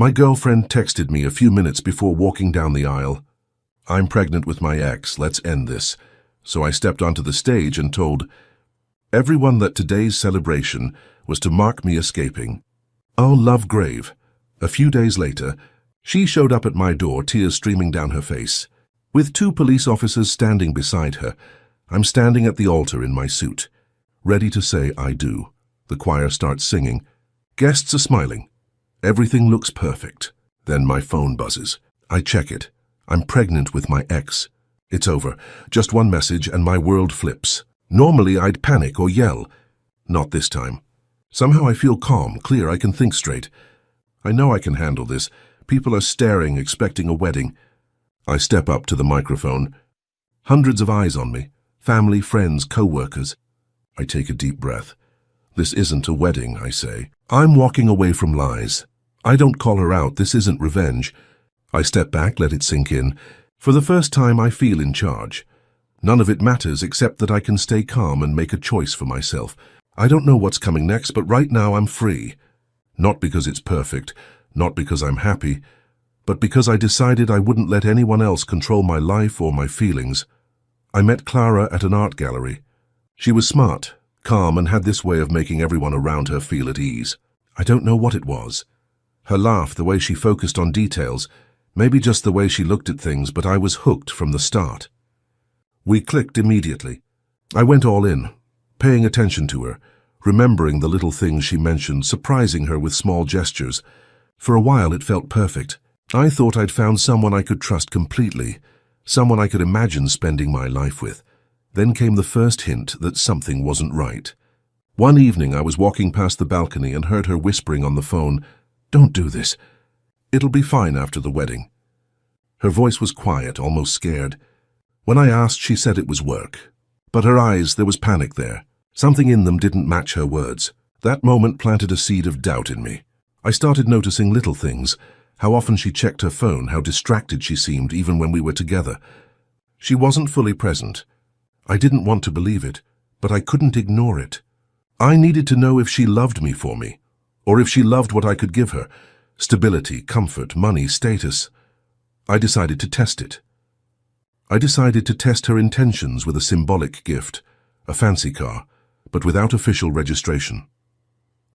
My girlfriend texted me a few minutes before walking down the aisle. "I'm pregnant with my ex, let's end this." So I stepped onto the stage and told everyone that today's celebration was to mark me escaping. Oh, Lovegrave. A few days later, she showed up at my door, tears streaming down her face. With 2 police officers standing beside her, I'm standing at the altar in my suit, ready to say I do. The choir starts singing. Guests are smiling. Everything looks perfect. Then my phone buzzes. I check it. I'm pregnant with my ex. It's over. Just one message and my world flips. Normally I'd panic or yell. Not this time. Somehow I feel calm, clear, I can think straight. I know I can handle this. People are staring, expecting a wedding. I step up to the microphone. Hundreds of eyes on me. Family, friends, co-workers. I take a deep breath. This isn't a wedding, I say. I'm walking away from lies. I don't call her out. This isn't revenge. I step back, let it sink in. For the first time, I feel in charge. None of it matters except that I can stay calm and make a choice for myself. I don't know what's coming next, but right now I'm free. Not because it's perfect, not because I'm happy, but because I decided I wouldn't let anyone else control my life or my feelings. I met Clara at an art gallery. She was smart, calm, and had this way of making everyone around her feel at ease. I don't know what it was. Her laugh, the way she focused on details, maybe just the way she looked at things, but I was hooked from the start. We clicked immediately. I went all in, paying attention to her, remembering the little things she mentioned, surprising her with small gestures. For a while it felt perfect. I thought I'd found someone I could trust completely, someone I could imagine spending my life with. Then came the first hint that something wasn't right. One evening I was walking past the balcony and heard her whispering on the phone, "Don't do this. It'll be fine after the wedding." Her voice was quiet, almost scared. When I asked, she said it was work. But her eyes, there was panic there. Something in them didn't match her words. That moment planted a seed of doubt in me. I started noticing little things, how often she checked her phone, how distracted she seemed even when we were together. She wasn't fully present. I didn't want to believe it, but I couldn't ignore it. I needed to know if she loved me for me, or if she loved what I could give her, stability, comfort, money, status. I decided to test it. I decided to test her intentions with a symbolic gift, a fancy car, but without official registration.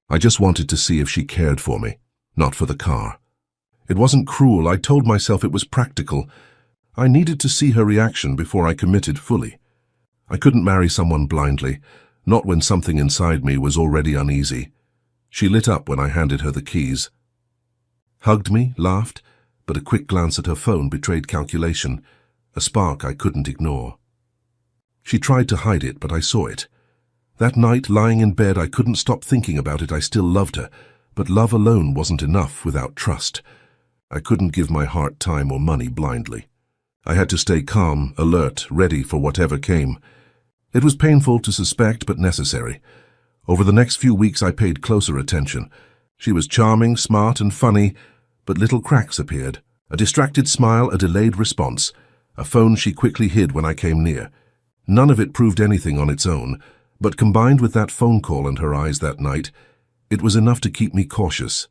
I just wanted to see if she cared for me, not for the car. It wasn't cruel. I told myself it was practical. I needed to see her reaction before I committed fully. I couldn't marry someone blindly, not when something inside me was already uneasy. She lit up when I handed her the keys. Hugged me, laughed, but a quick glance at her phone betrayed calculation, a spark I couldn't ignore. She tried to hide it, but I saw it. That night, lying in bed, I couldn't stop thinking about it. I still loved her, but love alone wasn't enough without trust. I couldn't give my heart, time, or money blindly. I had to stay calm, alert, ready for whatever came. It was painful to suspect, but necessary. Over the next few weeks, I paid closer attention. She was charming, smart, and funny, but little cracks appeared. A distracted smile, a delayed response. A phone she quickly hid when I came near. None of it proved anything on its own, but combined with that phone call and her eyes that night, it was enough to keep me cautious.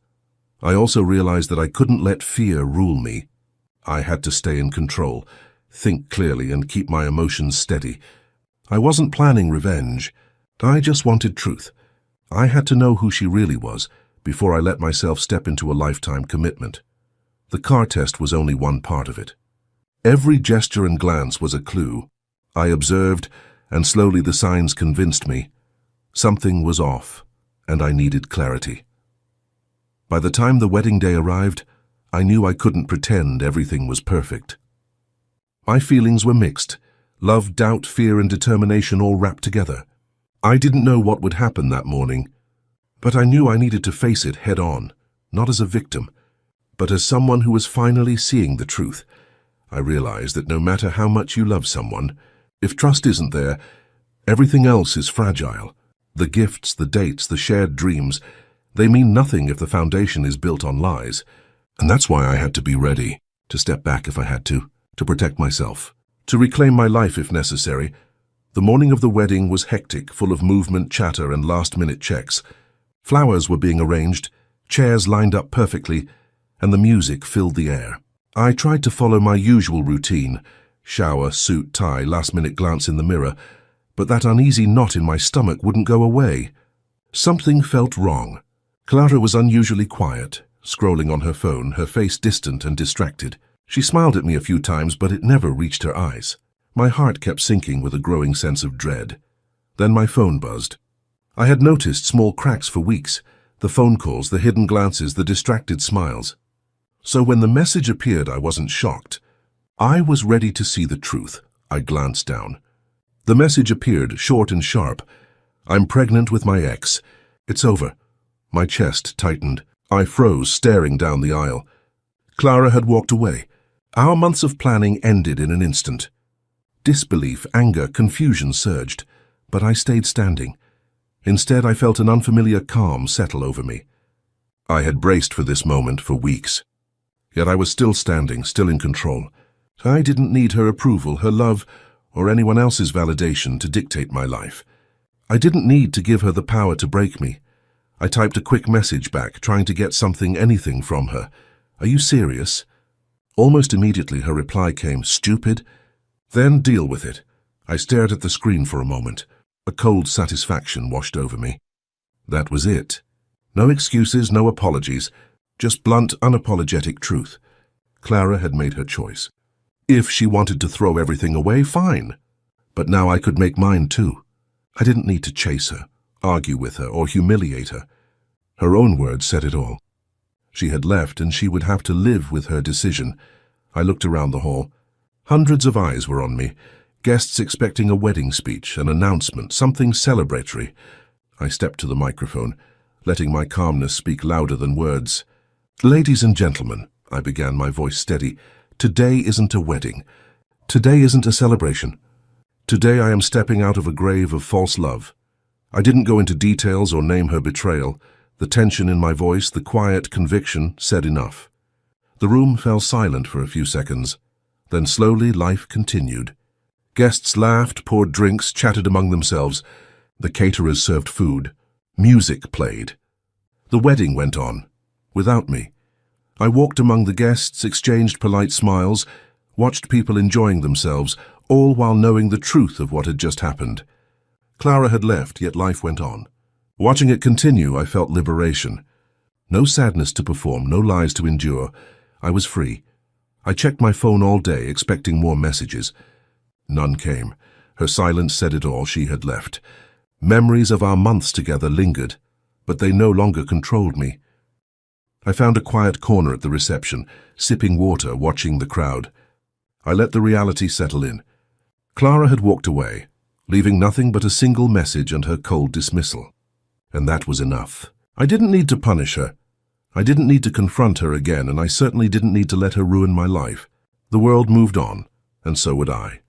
I also realized that I couldn't let fear rule me. I had to stay in control, think clearly, and keep my emotions steady. I wasn't planning revenge. I just wanted truth. I had to know who she really was before I let myself step into a lifetime commitment. The car test was only one part of it. Every gesture and glance was a clue. I observed, and slowly the signs convinced me. Something was off, and I needed clarity. By the time the wedding day arrived, I knew I couldn't pretend everything was perfect. My feelings were mixed. Love, doubt, fear, and determination all wrapped together. I didn't know what would happen that morning, but I knew I needed to face it head on, not as a victim, but as someone who was finally seeing the truth. I realized that no matter how much you love someone, if trust isn't there, everything else is fragile. The gifts, the dates, the shared dreams, they mean nothing if the foundation is built on lies. And that's why I had to be ready, to step back if I had to protect myself, to reclaim my life if necessary. The morning of the wedding was hectic, full of movement, chatter, and last-minute checks. Flowers were being arranged, chairs lined up perfectly, and the music filled the air. I tried to follow my usual routine, shower, suit, tie, last-minute glance in the mirror, but that uneasy knot in my stomach wouldn't go away. Something felt wrong. Clara was unusually quiet, scrolling on her phone, her face distant and distracted. She smiled at me a few times, but it never reached her eyes. My heart kept sinking with a growing sense of dread. Then my phone buzzed. I had noticed small cracks for weeks, the phone calls, the hidden glances, the distracted smiles. So when the message appeared, I wasn't shocked. I was ready to see the truth. I glanced down. The message appeared, short and sharp. "I'm pregnant with my ex. It's over." My chest tightened. I froze, staring down the aisle. Clara had walked away. Our months of planning ended in an instant. Disbelief, anger, confusion surged, but I stayed standing. Instead, I felt an unfamiliar calm settle over me. I had braced for this moment for weeks. Yet I was still standing, still in control. I didn't need her approval, her love, or anyone else's validation to dictate my life. I didn't need to give her the power to break me. I typed a quick message back, trying to get something, anything from her. "Are you serious?" Almost immediately her reply came, "Stupid?" "Then deal with it." I stared at the screen for a moment. A cold satisfaction washed over me. That was it. No excuses, no apologies, just blunt, unapologetic truth. Clara had made her choice. If she wanted to throw everything away, fine. But now I could make mine too. I didn't need to chase her, argue with her, or humiliate her. Her own words said it all. She had left, and she would have to live with her decision. I looked around the hall. Hundreds of eyes were on me, guests expecting a wedding speech, an announcement, something celebratory. I stepped to the microphone, letting my calmness speak louder than words. "Ladies and gentlemen," I began, my voice steady, "today isn't a wedding. Today isn't a celebration. Today I am stepping out of a grave of false love." I didn't go into details or name her betrayal. The tension in my voice, the quiet conviction, said enough. The room fell silent for a few seconds. Then slowly life continued. Guests laughed, poured drinks, chatted among themselves. The caterers served food. Music played. The wedding went on, without me. I walked among the guests, exchanged polite smiles, watched people enjoying themselves, all while knowing the truth of what had just happened. Clara had left, yet life went on. Watching it continue, I felt liberation. No sadness to perform, no lies to endure. I was free. I checked my phone all day, expecting more messages. None came. Her silence said it all. She had left. Memories of our months together lingered, but they no longer controlled me. I found a quiet corner at the reception, sipping water, watching the crowd. I let the reality settle in. Clara had walked away, leaving nothing but a single message and her cold dismissal. And that was enough. I didn't need to punish her. I didn't need to confront her again, and I certainly didn't need to let her ruin my life. The world moved on, and so would I.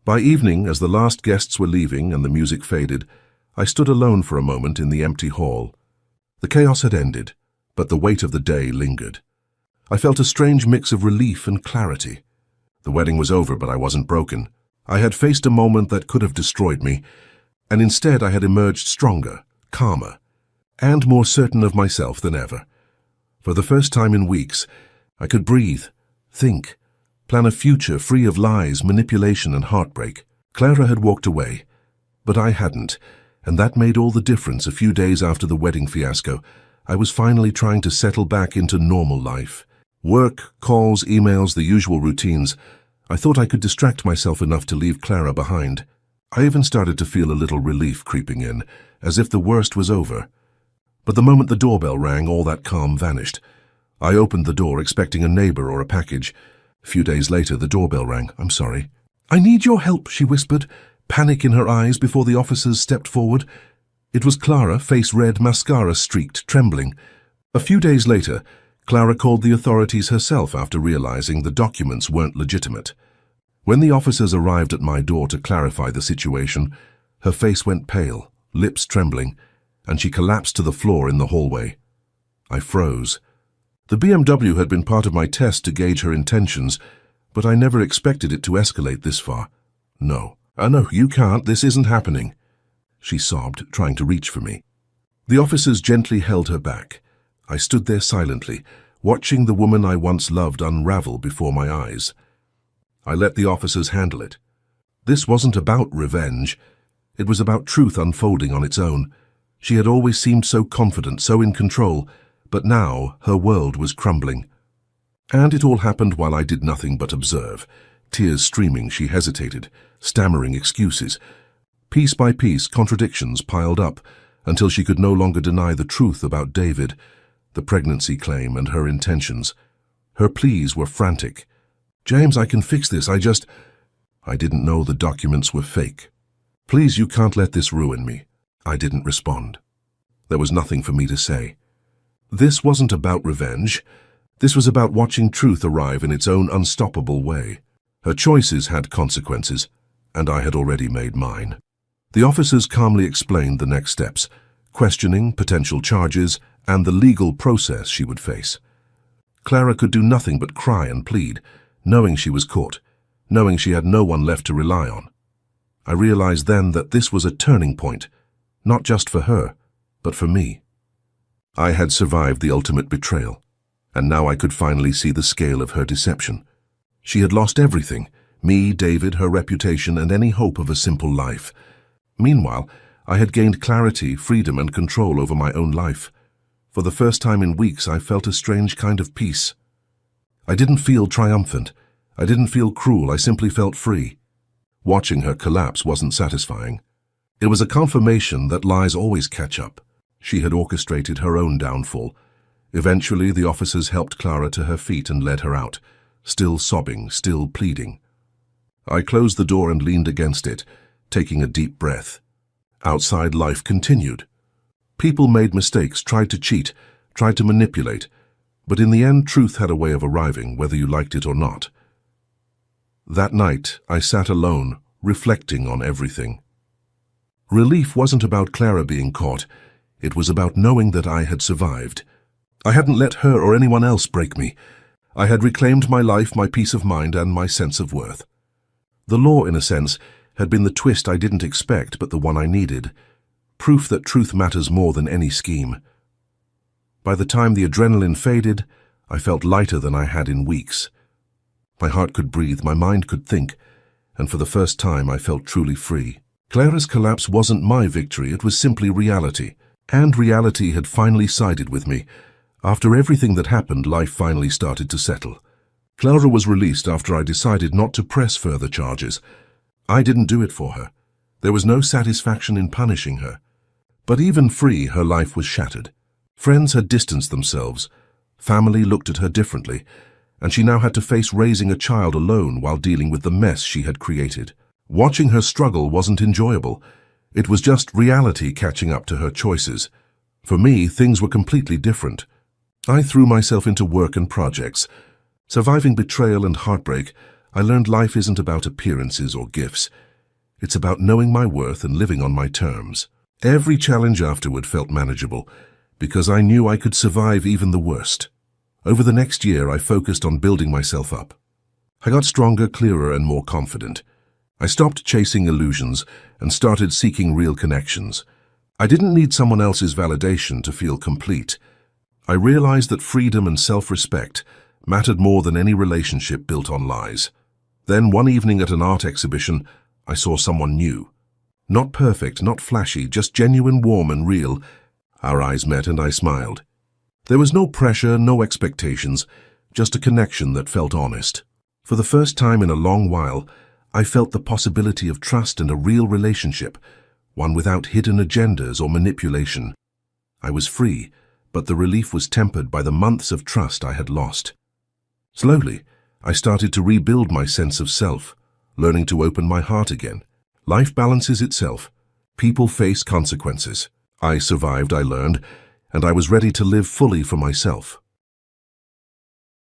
By evening, as the last guests were leaving and the music faded, I stood alone for a moment in the empty hall. The chaos had ended, but the weight of the day lingered. I felt a strange mix of relief and clarity. The wedding was over, but I wasn't broken. I had faced a moment that could have destroyed me, and instead I had emerged stronger, calmer, and more certain of myself than ever. For the first time in weeks, I could breathe, think, plan a future free of lies, manipulation, and heartbreak. Clara had walked away, but I hadn't, and that made all the difference. A few days after the wedding fiasco, I was finally trying to settle back into normal life. Work, calls, emails, the usual routines. I thought I could distract myself enough to leave Clara behind. I even started to feel a little relief creeping in, as if the worst was over. But the moment the doorbell rang, all that calm vanished. I opened the door, expecting a neighbor or a package. A few days later, the doorbell rang. "I'm sorry." "I need your help," she whispered, panic in her eyes before the officers stepped forward. It was Clara, face red, mascara streaked, trembling. A few days later, Clara called the authorities herself after realizing the documents weren't legitimate. When the officers arrived at my door to clarify the situation, her face went pale, lips trembling, and she collapsed to the floor in the hallway. I froze. The BMW had been part of my test to gauge her intentions, but I never expected it to escalate this far. "No. No, you can't. This isn't happening," she sobbed, trying to reach for me. The officers gently held her back. I stood there silently, watching the woman I once loved unravel before my eyes. I let the officers handle it. This wasn't about revenge. It was about truth unfolding on its own. She had always seemed so confident, so in control, but now her world was crumbling. And it all happened while I did nothing but observe. Tears streaming, she hesitated, stammering excuses. Piece by piece, contradictions piled up, until she could no longer deny the truth about David, the pregnancy claim and her intentions. Her pleas were frantic. "James, I can fix this, I didn't know the documents were fake. Please, you can't let this ruin me." I didn't respond. There was nothing for me to say. This wasn't about revenge. This was about watching truth arrive in its own unstoppable way. Her choices had consequences, and I had already made mine. The officers calmly explained the next steps, questioning, potential charges, and the legal process she would face. Clara could do nothing but cry and plead, knowing she was caught, knowing she had no one left to rely on. I realized then that this was a turning point, not just for her, but for me. I had survived the ultimate betrayal, and now I could finally see the scale of her deception. She had lost everything, me, David, her reputation, and any hope of a simple life. Meanwhile, I had gained clarity, freedom, and control over my own life. For the first time in weeks, I felt a strange kind of peace. I didn't feel triumphant. I didn't feel cruel. I simply felt free. Watching her collapse wasn't satisfying. It was a confirmation that lies always catch up. She had orchestrated her own downfall. Eventually, the officers helped Clara to her feet and led her out, still sobbing, still pleading. I closed the door and leaned against it, taking a deep breath. Outside, life continued. People made mistakes, tried to cheat, tried to manipulate, but in the end, truth had a way of arriving, whether you liked it or not. That night, I sat alone, reflecting on everything. Relief wasn't about Clara being caught. It was about knowing that I had survived. I hadn't let her or anyone else break me. I had reclaimed my life, my peace of mind, and my sense of worth. The law, in a sense, had been the twist I didn't expect, but the one I needed. Proof that truth matters more than any scheme. By the time the adrenaline faded, I felt lighter than I had in weeks. My heart could breathe, my mind could think, and for the first time I felt truly free. Clara's collapse wasn't my victory, it was simply reality. And reality had finally sided with me. After everything that happened, life finally started to settle. Clara was released after I decided not to press further charges. I didn't do it for her. There was no satisfaction in punishing her. But even free, her life was shattered. Friends had distanced themselves. Family looked at her differently, and she now had to face raising a child alone while dealing with the mess she had created. Watching her struggle wasn't enjoyable. It was just reality catching up to her choices. For me, things were completely different. I threw myself into work and projects. Surviving betrayal and heartbreak, I learned life isn't about appearances or gifts. It's about knowing my worth and living on my terms. Every challenge afterward felt manageable, because I knew I could survive even the worst. Over the next year, I focused on building myself up. I got stronger, clearer, and more confident. I stopped chasing illusions and started seeking real connections. I didn't need someone else's validation to feel complete. I realized that freedom and self-respect mattered more than any relationship built on lies. Then one evening at an art exhibition, I saw someone new. Not perfect, not flashy, just genuine, warm and real. Our eyes met and I smiled. There was no pressure, no expectations, just a connection that felt honest. For the first time in a long while, I felt the possibility of trust and a real relationship, one without hidden agendas or manipulation. I was free, but the relief was tempered by the months of trust I had lost. Slowly, I started to rebuild my sense of self, learning to open my heart again. Life balances itself. People face consequences. I survived, I learned, and I was ready to live fully for myself.